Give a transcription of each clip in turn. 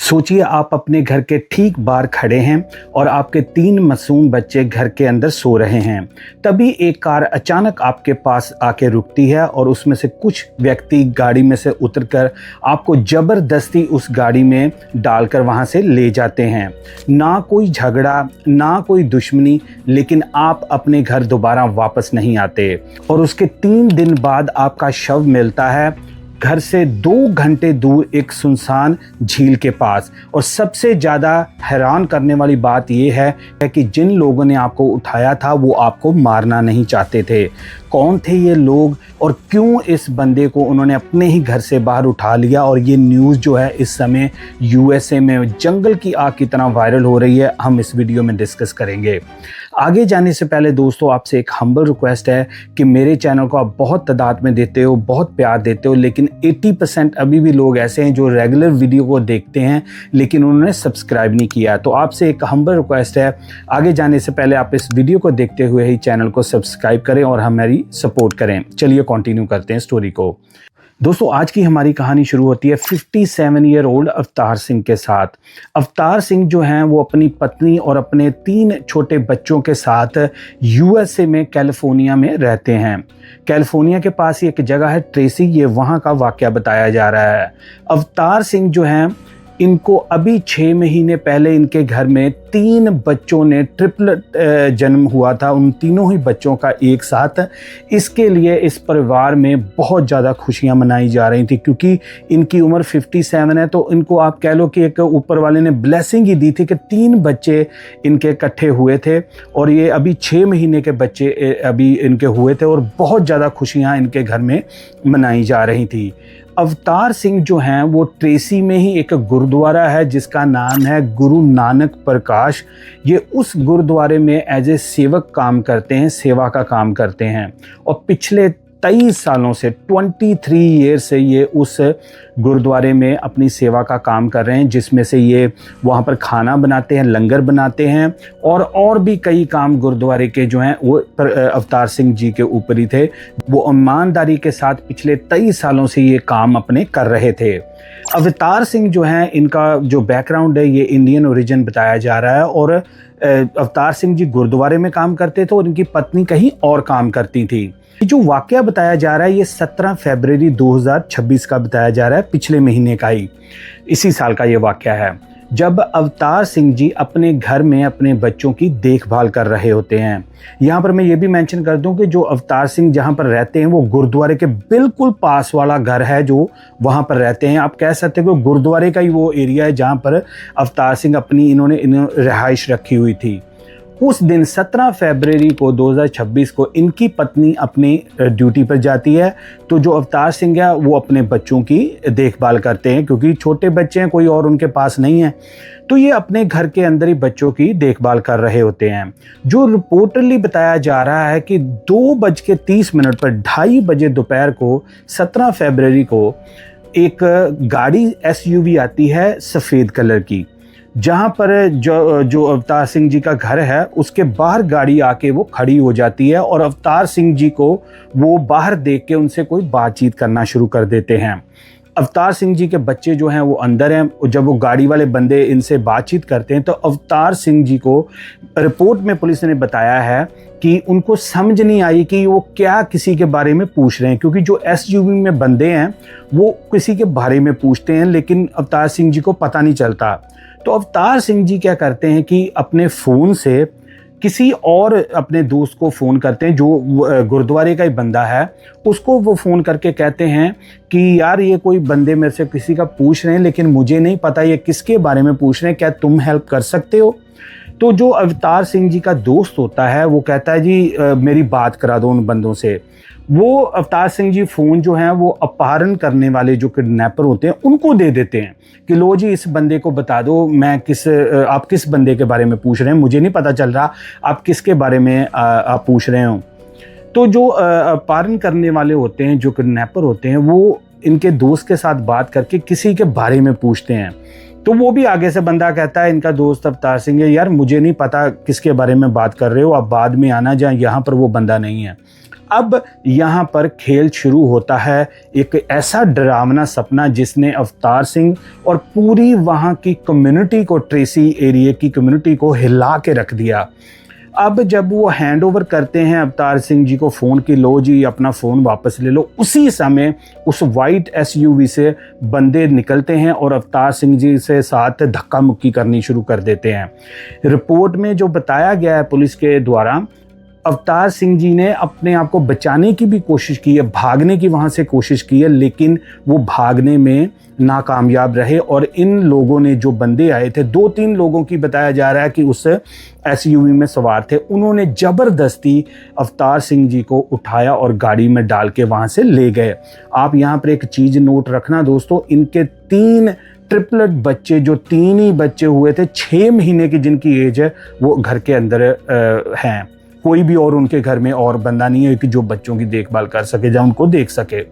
सोचिए आप अपने घर के ठीक बाहर खड़े हैं और आपके 3 मासूम बच्चे घर के अंदर सो रहे हैं। तभी एक कार अचानक आपके पास आके रुकती है और उसमें से कुछ व्यक्ति गाड़ी में से उतरकर आपको ज़बरदस्ती उस गाड़ी में डालकर वहां से ले जाते हैं। ना कोई झगड़ा, ना कोई दुश्मनी, लेकिन आप अपने घर दोबारा वापस नहीं आते और उसके 3 दिन बाद आपका शव मिलता है घर से 2 घंटे दूर एक सुनसान झील के पास। और सबसे ज़्यादा हैरान करने वाली बात यह है कि जिन लोगों ने आपको उठाया था वो आपको मारना नहीं चाहते थे। कौन थे ये लोग और क्यों इस बंदे को उन्होंने अपने ही घर से बाहर उठा लिया? और ये न्यूज़ जो है इस समय यूएसए में जंगल की आग की तरह वायरल हो रही है, हम इस वीडियो में डिस्कस करेंगे। आगे जाने से पहले दोस्तों आपसे एक हम्बल रिक्वेस्ट है कि मेरे चैनल को आप बहुत तादाद में देते हो, बहुत प्यार देते हो, लेकिन 80% अभी भी लोग ऐसे हैं जो रेगुलर वीडियो को देखते हैं लेकिन उन्होंने सब्सक्राइब नहीं किया। तो आपसे एक हम्बल रिक्वेस्ट है, आगे जाने से पहले आप इस वीडियो को देखते हुए ही चैनल को सब्सक्राइब करें और हमारी सपोर्ट करें। चलिए कंटिन्यू करते हैं स्टोरी को। दोस्तों आज की हमारी कहानी शुरू होती है 57 ईयर ओल्ड अवतार सिंह के साथ। अवतार सिंह जो हैं वो अपनी पत्नी और अपने 3 छोटे बच्चों के साथ यूएसए में कैलिफोर्निया में रहते हैं। कैलिफोर्निया के पास ही एक जगह है ट्रेसी, ये वहाँ का वाकया बताया जा रहा है। अवतार सिंह जो हैं इनको अभी 6 महीने पहले इनके घर में 3 बच्चों ने ट्रिपलेट जन्म हुआ था, उन तीनों ही बच्चों का एक साथ। इसके लिए इस परिवार में बहुत ज़्यादा खुशियां मनाई जा रही थी क्योंकि इनकी उम्र 57 है। तो इनको आप कह लो कि एक ऊपर वाले ने ब्लेसिंग ही दी थी कि 3 बच्चे इनके इकट्ठे हुए थे और ये अभी 6 महीने के बच्चे अभी इनके हुए थे और बहुत ज़्यादा खुशियाँ इनके घर में मनाई जा रही थी। अवतार सिंह जो हैं वो ट्रेसी में ही एक गुरुद्वारा है जिसका नाम है गुरु नानक प्रकाश। ये उस गुरुद्वारे में एज ए सेवक काम करते हैं, सेवा का काम करते हैं और पिछले 23 सालों से 23 ईयर से ये उस गुरुद्वारे में अपनी सेवा का काम कर रहे हैं, जिसमें से ये वहाँ पर खाना बनाते हैं, लंगर बनाते हैं और भी कई काम गुरुद्वारे के जो हैं वो अवतार सिंह जी के ऊपर ही थे। वो ईमानदारी के साथ पिछले 23 सालों से ये काम अपने कर रहे थे। अवतार सिंह जो हैं इनका जो बैकग्राउंड है ये इंडियन ओरिजिन बताया जा रहा है और अवतार सिंह जी गुरुद्वारे में काम करते थे और इनकी पत्नी कहीं और काम करती थी। जो वाकया बताया जा रहा है ये 17 फरवरी 2026 का बताया जा रहा है, पिछले महीने का ही, इसी साल का ये वाकया है, जब अवतार सिंह जी अपने घर में अपने बच्चों की देखभाल कर रहे होते हैं। यहाँ पर मैं ये भी मेंशन कर दूं कि जो अवतार सिंह जहाँ पर रहते हैं वो गुरुद्वारे के बिल्कुल पास वाला घर है जो वहाँ पर रहते हैं। आप कह सकते हो कि गुरुद्वारे का ही वो एरिया है जहाँ पर अवतार सिंह अपनी इन्होंने रिहाइश रखी हुई थी। उस दिन 17 फरवरी को 2026 को इनकी पत्नी अपनी ड्यूटी पर जाती है। तो जो अवतार सिंह है वो अपने बच्चों की देखभाल करते हैं क्योंकि छोटे बच्चे हैं, कोई और उनके पास नहीं है। तो ये अपने घर के अंदर ही बच्चों की देखभाल कर रहे होते हैं। जो रिपोर्टली बताया जा रहा है कि 2:30 पर 2:30 बजे दोपहर को 17 फरवरी को एक गाड़ी SUV आती है सफ़ेद कलर की, जहाँ पर जो अवतार सिंह जी का घर है उसके बाहर गाड़ी आके वो खड़ी हो जाती है और अवतार सिंह जी को वो बाहर देख के उनसे कोई बातचीत करना शुरू कर देते हैं। अवतार सिंह जी के बच्चे जो हैं वो अंदर हैं। जब वो गाड़ी वाले बंदे इनसे बातचीत करते हैं तो अवतार सिंह जी को रिपोर्ट में पुलिस ने बताया है कि उनको समझ नहीं आई कि वो क्या किसी के बारे में पूछ रहे हैं, क्योंकि जो SUV में बंदे हैं वो किसी के बारे में पूछते हैं लेकिन अवतार सिंह जी को पता नहीं चलता। तो अवतार सिंह जी क्या करते हैं कि अपने फ़ोन से किसी और अपने दोस्त को फ़ोन करते हैं जो गुरुद्वारे का ही बंदा है। उसको वो फ़ोन करके कहते हैं कि यार ये कोई बंदे मेरे से किसी का पूछ रहे हैं लेकिन मुझे नहीं पता ये किसके बारे में पूछ रहे हैं, क्या तुम हेल्प कर सकते हो? तो जो अवतार सिंह जी का दोस्त होता है वो कहता है जी मेरी बात करा दो उन बंदों से। वो अवतार सिंह जी फ़ोन जो है वो अपहरण करने वाले जो किडनैपर होते हैं उनको दे देते हैं कि लो जी इस बंदे को बता दो आप किस बंदे के बारे में पूछ रहे हैं, मुझे नहीं पता चल रहा आप किसके बारे में आप पूछ रहे हो। तो जो अपहरण करने वाले होते हैं, जो किडनैपर होते हैं, वो इनके दोस्त के साथ बात करके किसी के बारे में पूछते हैं। तो वो भी आगे से बंदा कहता है, इनका दोस्त अवतार सिंह है, यार मुझे नहीं पता किसके बारे में बात कर रहे हो, आप बाद में आना, जहाँ यहाँ पर वो बंदा नहीं है। अब यहाँ पर खेल शुरू होता है एक ऐसा डरावना सपना जिसने अवतार सिंह और पूरी वहाँ की कम्युनिटी को, ट्रेसी एरिया की कम्युनिटी को हिला के रख दिया। अब जब वो हैंड ओवर करते हैं अवतार सिंह जी को फ़ोन की, लो जी अपना फ़ोन वापस ले लो, उसी समय उस वाइट एसयूवी से बंदे निकलते हैं और अवतार सिंह जी से साथ धक्का मुक्की करनी शुरू कर देते हैं। रिपोर्ट में जो बताया गया है पुलिस के द्वारा, अवतार सिंह जी ने अपने आप को बचाने की भी कोशिश की है, भागने की वहाँ से कोशिश की है, लेकिन वो भागने में नाकामयाब रहे। और इन लोगों ने, जो बंदे आए थे, 2-3 लोगों की बताया जा रहा है कि उस एसयूवी में सवार थे, उन्होंने ज़बरदस्ती अवतार सिंह जी को उठाया और गाड़ी में डाल के वहाँ से ले गए। आप यहाँ पर एक चीज़ नोट रखना दोस्तों, इनके 3 ट्रिपलेट बच्चे, जो 3 ही बच्चे हुए थे 6 महीने की जिनकी एज है, वो घर के अंदर हैं। कोई भी और उनके घर में और बंदा नहीं है कि जो बच्चों की देखभाल कर सके या उनको देख सके।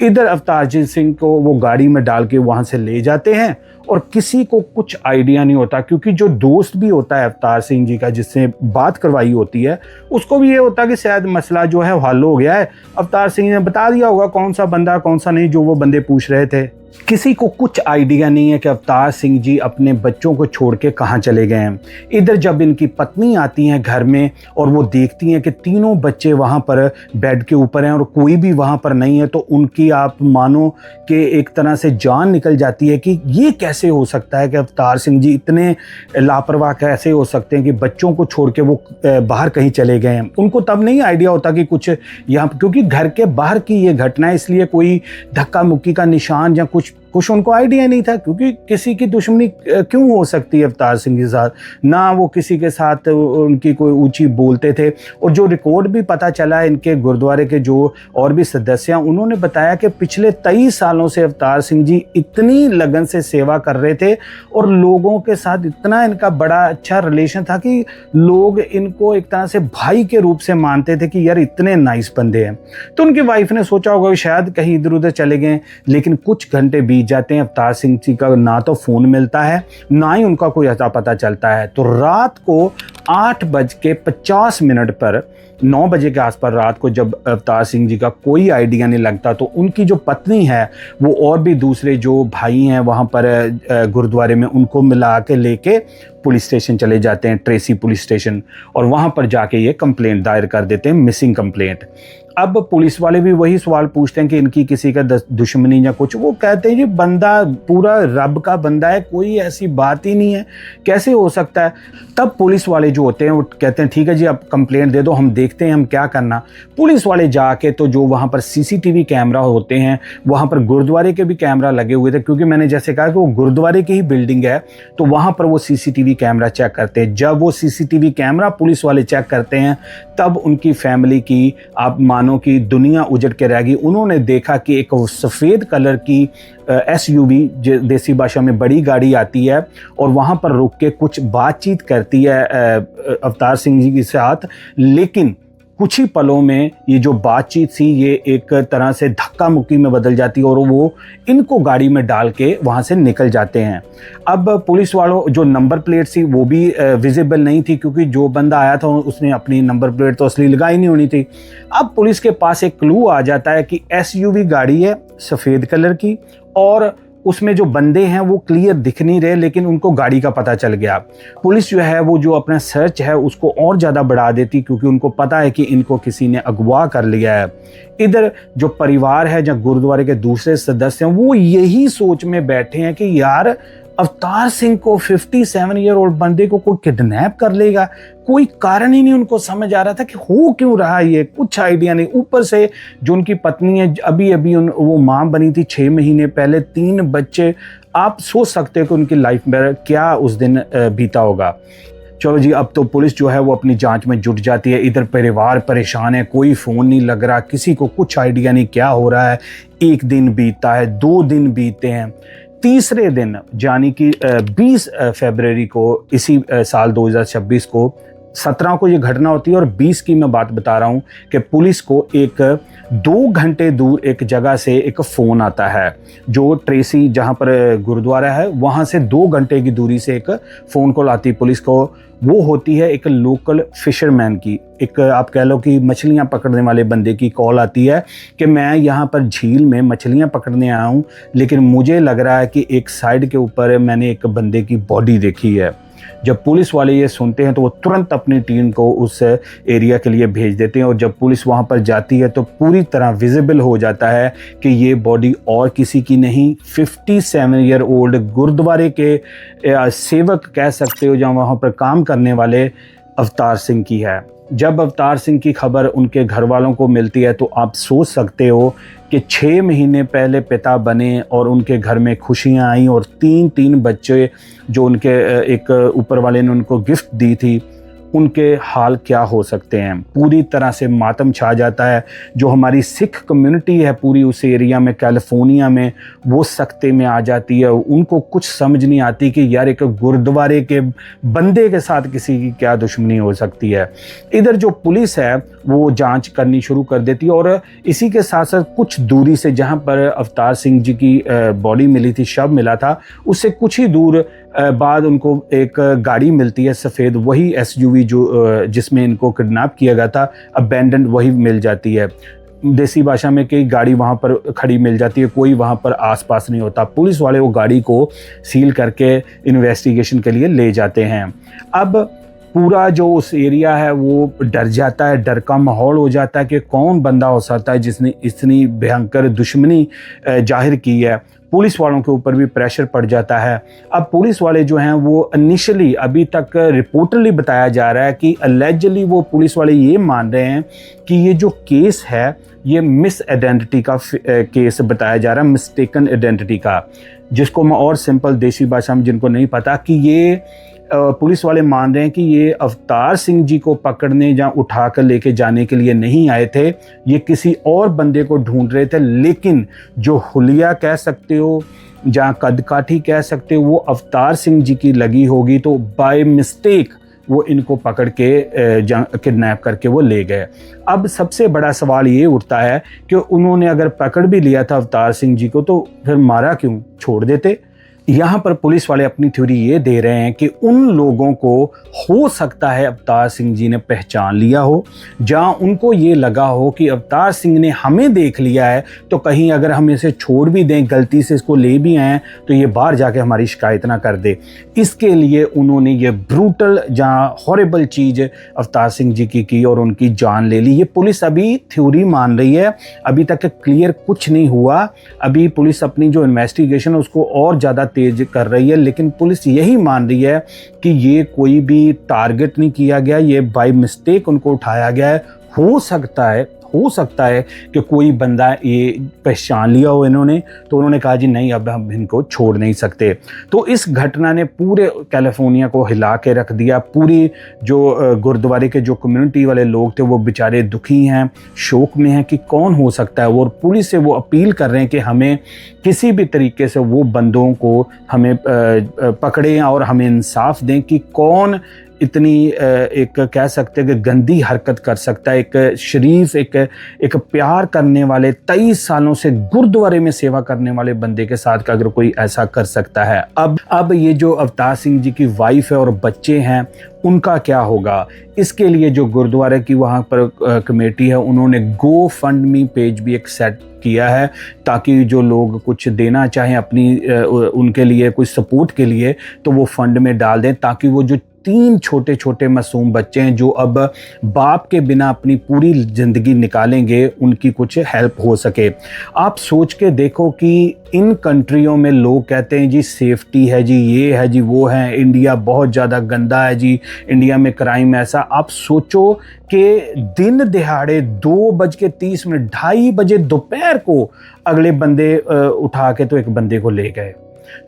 इधर अवतार सिंह को वो गाड़ी में डाल के वहाँ से ले जाते हैं और किसी को कुछ आइडिया नहीं होता, क्योंकि जो दोस्त भी होता है अवतार सिंह जी का, जिससे बात करवाई होती है, उसको भी ये होता है कि शायद मसला जो है हल हो गया है। अवतार सिंह ने बता दिया होगा कौन सा बंदा कौन सा नहीं, जो वो बंदे पूछ रहे थे। किसी को कुछ आइडिया नहीं है कि अवतार सिंह जी अपने बच्चों को छोड़ के कहाँ चले गए हैं। इधर जब इनकी पत्नी आती हैं घर में और वो देखती हैं कि तीनों बच्चे वहाँ पर बेड के ऊपर हैं और कोई भी वहाँ पर नहीं है, तो उनकी, आप मानो कि एक तरह से जान निकल जाती है कि ये कैसे हो सकता है कि अवतार सिंह जी इतने लापरवाह कैसे हो सकते हैं कि बच्चों को छोड़ के वो बाहर कहीं चले गए हैं। उनको तब नहीं आइडिया होता कि कुछ यहाँ, क्योंकि घर के बाहर की ये घटना है, इसलिए कोई धक्का मुक्की का निशान या कुछ उनको आइडिया नहीं था, क्योंकि किसी की दुश्मनी क्यों हो सकती है अवतार सिंह के साथ, ना वो किसी के साथ उनकी कोई ऊंची बोलते थे। और जो रिकॉर्ड भी पता चला इनके गुरुद्वारे के जो और भी सदस्य हैं, उन्होंने बताया कि पिछले 23 सालों से अवतार सिंह जी इतनी लगन से सेवा कर रहे थे और लोगों के साथ इतना इनका बड़ा अच्छा रिलेशन था कि लोग इनको एक तरह से भाई के रूप से मानते थे कि यार इतने नाइस बंदे हैं। तो उनकी वाइफ ने सोचा होगा शायद कहीं इधर उधर चले गए, लेकिन कुछ घंटे बीत जाते हैं, अवतार सिंह जी का ना तो फोन मिलता है, ना ही उनका कोई अता पता चलता है। तो रात को 8:50 पर, 9 बजे के आसपास रात को, जब अवतार सिंह जी का कोई आइडिया नहीं लगता, तो उनकी जो पत्नी है वो और भी दूसरे जो भाई हैं वहाँ पर गुरुद्वारे में, उनको मिला के लेके पुलिस स्टेशन चले जाते हैं, ट्रेसी पुलिस स्टेशन, और वहाँ पर जाके ये कंप्लेंट दायर कर देते हैं, मिसिंग कंप्लेंट। अब पुलिस वाले भी वही सवाल पूछते हैं कि इनकी किसी का दुश्मनी या कुछ, वो कहते हैं ये बंदा पूरा रब का बंदा है, कोई ऐसी बात ही नहीं है, कैसे हो सकता है। तब पुलिस वाले जो होते हैं वो कहते हैं ठीक है जी आप कंप्लेंट दे दो, हम देखते हैं हम क्या करना। पुलिस वाले जाके तो जो वहाँ पर सीसीटीवी कैमरा होते हैं, वहाँ पर गुरुद्वारे के भी कैमरा लगे हुए थे, क्योंकि मैंने जैसे कहा कि वो गुरुद्वारे की ही बिल्डिंग है, तो वहाँ पर वो सीसीटीवी कैमरा चेक करते हैं। जब वो सीसीटीवी कैमरा पुलिस वाले चेक करते हैं, तब उनकी फैमिली की, आप मानो कि दुनिया उजड़ के रह गई। उन्होंने देखा कि एक सफ़ेद कलर की एसयूवी, देसी भाषा में बड़ी गाड़ी आती है और वहाँ पर रुक के कुछ बातचीत करती है अवतार सिंह जी के साथ, लेकिन कुछ ही पलों में ये जो बातचीत थी ये एक तरह से धक्का मुक्की में बदल जाती है और वो इनको गाड़ी में डाल के वहाँ से निकल जाते हैं। अब पुलिस वालों, जो नंबर प्लेट थी वो भी विजिबल नहीं थी, क्योंकि जो बंदा आया था उसने अपनी नंबर प्लेट तो असली लगाई नहीं होनी थी। अब पुलिस के पास एक क्लू आ जाता है कि एसयूवी गाड़ी है सफ़ेद कलर की और उसमें जो बंदे हैं वो क्लियर दिख नहीं रहे, लेकिन उनको गाड़ी का पता चल गया। पुलिस जो है वो जो अपना सर्च है उसको और ज़्यादा बढ़ा देती, क्योंकि उनको पता है कि इनको किसी ने अगवा कर लिया है। इधर जो परिवार है, जो गुरुद्वारे के दूसरे सदस्य हैं, वो यही सोच में बैठे हैं कि यार अवतार सिंह को, 57 ईयर ओल्ड बंदे को कोई किडनैप कर लेगा। कोई कारण ही नहीं उनको समझ आ रहा था कि हो क्यों रहा है ये, कुछ आइडिया नहीं। ऊपर से जो उनकी पत्नी है, अभी अभी वो माँ बनी थी 6 महीने पहले, 3 बच्चे, आप सोच सकते हो कि उनकी लाइफ में क्या उस दिन बीता होगा। चलो जी, अब तो पुलिस जो है वो अपनी जांच में जुट जाती है। इधर परिवार परेशान है, कोई फ़ोन नहीं लग रहा, किसी को कुछ आइडिया नहीं क्या हो रहा है। 1 दिन बीतता है, 2 दिन बीतते हैं, तीसरे दिन यानी कि 20 फरवरी को, इसी साल 2026 को, 17 को ये घटना होती है और 20 की मैं बात बता रहा हूँ कि पुलिस को एक 2 घंटे दूर एक जगह से एक फ़ोन आता है, जो ट्रेसी जहाँ पर गुरुद्वारा है वहाँ से 2 घंटे की दूरी से एक फ़ोन कॉल आती है पुलिस को। वो होती है एक लोकल फिशरमैन की, एक आप कह लो कि मछलियाँ पकड़ने वाले बंदे की कॉल आती है कि मैं यहाँ पर झील में मछलियाँ पकड़ने आया हूँ, लेकिन मुझे लग रहा है कि एक साइड के ऊपर मैंने एक बंदे की बॉडी देखी है। जब पुलिस वाले ये सुनते हैं तो वो तुरंत अपनी टीम को उस एरिया के लिए भेज देते हैं, और जब पुलिस वहाँ पर जाती है तो पूरी तरह विजिबल हो जाता है कि ये बॉडी और किसी की नहीं, 57 ईयर ओल्ड गुरुद्वारे के सेवक कह सकते हो, जहाँ वहाँ पर काम करने वाले अवतार सिंह की है। जब अवतार सिंह की खबर उनके घर वालों को मिलती है तो आप सोच सकते हो कि 6 महीने पहले पिता बने और उनके घर में खुशियां आई, और 3 बच्चे जो उनके एक ऊपर वाले ने उनको गिफ्ट दी थी, उनके हाल क्या हो सकते हैं। पूरी तरह से मातम छा जाता है। जो हमारी सिख कम्युनिटी है पूरी उस एरिया में, कैलिफोर्निया में, वो सख्ते में आ जाती है। उनको कुछ समझ नहीं आती कि यार एक गुरुद्वारे के बंदे के साथ किसी की क्या दुश्मनी हो सकती है। इधर जो पुलिस है वो जांच करनी शुरू कर देती है, और इसी के साथ साथ कुछ दूरी से जहां पर अवतार सिंह जी की बॉडी मिली थी, शव मिला था, उससे कुछ ही दूर बाद उनको एक गाड़ी मिलती है सफ़ेद, वही एसयूवी जो जिसमें इनको किडनैप किया गया था, अबैंडन वही मिल जाती है। देसी भाषा में कि गाड़ी वहाँ पर खड़ी मिल जाती है, कोई वहाँ पर आसपास नहीं होता। पुलिस वाले वो गाड़ी को सील करके इन्वेस्टिगेशन के लिए ले जाते हैं। अब पूरा जो उस एरिया है वो डर जाता है, डर का माहौल हो जाता है कि कौन बंदा हो सकता है जिसने इतनी भयंकर दुश्मनी जाहिर की है। पुलिस वालों के ऊपर भी प्रेशर पड़ जाता है। अब पुलिस वाले जो हैं वो इनिशियली अभी तक रिपोर्टली बताया जा रहा है कि अलेजली वो पुलिस वाले ये मान रहे हैं कि ये जो केस है ये मिस आइडेंटिटी का केस बताया जा रहा है, मिस्टेकन आइडेंटिटी का, जिसको मैं और सिंपल देसी भाषा में जिनको नहीं पता कि ये पुलिस वाले मान रहे हैं कि ये अवतार सिंह जी को पकड़ने या उठा कर लेके जाने के लिए नहीं आए थे, ये किसी और बंदे को ढूंढ रहे थे। लेकिन जो हुलिया कह सकते हो, जहाँ कदकाठी कह सकते हो, वो अवतार सिंह जी की लगी होगी, तो बाय मिस्टेक वो इनको पकड़ के किडनैप करके वो ले गए। अब सबसे बड़ा सवाल ये उठता है कि उन्होंने अगर पकड़ भी लिया था अवतार सिंह जी को, तो फिर मारा क्यों, छोड़ देते। यहाँ पर पुलिस वाले अपनी थ्योरी ये दे रहे हैं कि उन लोगों को हो सकता है अवतार सिंह जी ने पहचान लिया हो, जहाँ उनको ये लगा हो कि अवतार सिंह ने हमें देख लिया है, तो कहीं अगर हम इसे छोड़ भी दें, गलती से इसको ले भी आए, तो ये बाहर जाके हमारी शिकायत ना कर दे। इसके लिए उन्होंने ये ब्रूटल जहाँ हॉरिबल चीज़ अवतार सिंह जी की और उनकी जान ले ली। ये पुलिस अभी थ्योरी मान रही है, अभी तक क्लियर कुछ नहीं हुआ। अभी पुलिस अपनी जो इन्वेस्टिगेशन है उसको और ज़्यादा तेज कर रही है, लेकिन पुलिस यही मान रही है कि ये कोई भी टारगेट नहीं किया गया, ये बाय मिस्टेक उनको उठाया गया है। हो सकता है कि कोई बंदा ये पहचान लिया हो इन्होंने, तो उन्होंने कहा जी नहीं, अब हम इनको छोड़ नहीं सकते। तो इस घटना ने पूरे कैलिफोर्निया को हिला के रख दिया। पूरी जो गुरुद्वारे के जो कम्युनिटी वाले लोग थे वो बेचारे दुखी हैं, शोक में हैं कि कौन हो सकता है। और पुलिस से वो अपील कर रहे हैं कि हमें किसी भी तरीके से वो बंदों को हमें पकड़ें और हमें इंसाफ दें कि कौन इतनी एक कह सकते हैं कि गंदी हरकत कर सकता है। एक शरीफ, एक प्यार करने वाले, 23 सालों से गुरुद्वारे में सेवा करने वाले बंदे के साथ का अगर कोई ऐसा कर सकता है। अब ये जो अवतार सिंह जी की वाइफ है और बच्चे हैं, उनका क्या होगा। इसके लिए जो गुरुद्वारे की वहाँ पर कमेटी है, उन्होंने गो फंड मी पेज भी एक सेट किया है, ताकि जो लोग कुछ देना चाहें अपनी उनके लिए कुछ सपोर्ट के लिए, तो वो फंड में डाल दें, ताकि वो जो 3 छोटे छोटे मासूम बच्चे हैं जो अब बाप के बिना अपनी पूरी ज़िंदगी निकालेंगे, उनकी कुछ हेल्प हो सके। आप सोच के देखो कि इन कंट्रियों में लोग कहते हैं जी सेफ्टी है जी, ये है जी, वो है, इंडिया बहुत ज़्यादा गंदा है जी, इंडिया में क्राइम ऐसा। आप सोचो कि दिन दिहाड़े 2:30 2:30 बजे दोपहर को अगले बंदे उठा के तो एक बंदे को ले गए।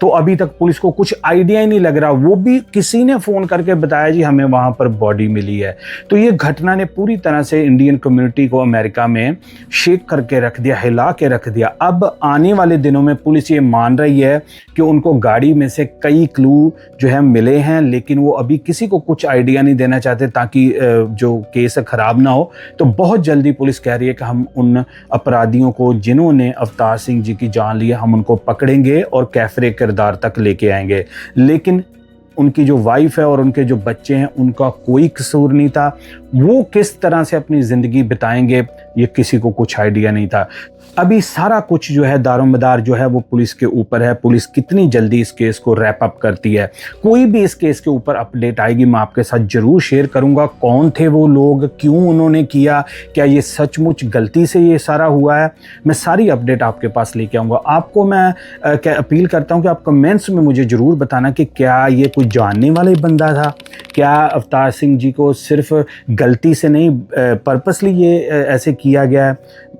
तो अभी तक पुलिस को कुछ आइडिया ही नहीं लग रहा, वो भी किसी ने फ़ोन करके बताया जी हमें वहाँ पर बॉडी मिली है। तो ये घटना ने पूरी तरह से इंडियन कम्युनिटी को अमेरिका में शेक करके रख दिया, हिला के रख दिया। अब आने वाले दिनों में पुलिस ये मान रही है कि उनको गाड़ी में से कई क्लू जो है मिले हैं, लेकिन वो अभी किसी को कुछ आइडिया नहीं देना चाहते ताकि जो केस खराब ना हो। तो बहुत जल्दी पुलिस कह रही है कि हम उन अपराधियों को जिन्होंने अवतार सिंह जी की जान ली है, हम उनको पकड़ेंगे और कैफरे किरदार तक लेके आएंगे। लेकिन उनकी जो वाइफ है और उनके जो बच्चे हैं उनका कोई कसूर नहीं था। वो किस तरह से अपनी ज़िंदगी बिताएंगे ये किसी को कुछ आइडिया नहीं था। अभी सारा कुछ जो है दारोमदार जो है वो पुलिस के ऊपर है। पुलिस कितनी जल्दी इस केस को रैप अप करती है, कोई भी इस केस के ऊपर अपडेट आएगी मैं आपके साथ ज़रूर शेयर करूंगा। कौन थे वो लोग, क्यों उन्होंने किया, क्या ये सचमुच गलती से ये सारा हुआ है, मैं सारी अपडेट आपके पास लेके आऊँगा। आपको मैं क्या अपील करता हूँ कि आप कमेंट्स में मुझे ज़रूर बताना कि क्या ये कोई जानने वाला ही बंदा था, क्या अवतार सिंह जी को सिर्फ गलती से नहीं पर्पसली ये ऐसे किया गया है।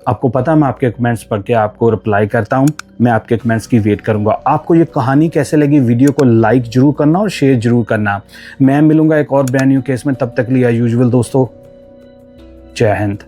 आपको पता मैं आपके कमेंट्स पढ़ के आपको रिप्लाई करता हूं, मैं आपके कमेंट्स की वेट करूंगा। आपको ये कहानी कैसे लगी, वीडियो को लाइक जरूर करना और शेयर जरूर करना। मैं मिलूंगा एक और ब्रांड न्यू केस में, तब तक लिए यूजुअल दोस्तों, जय हिंद।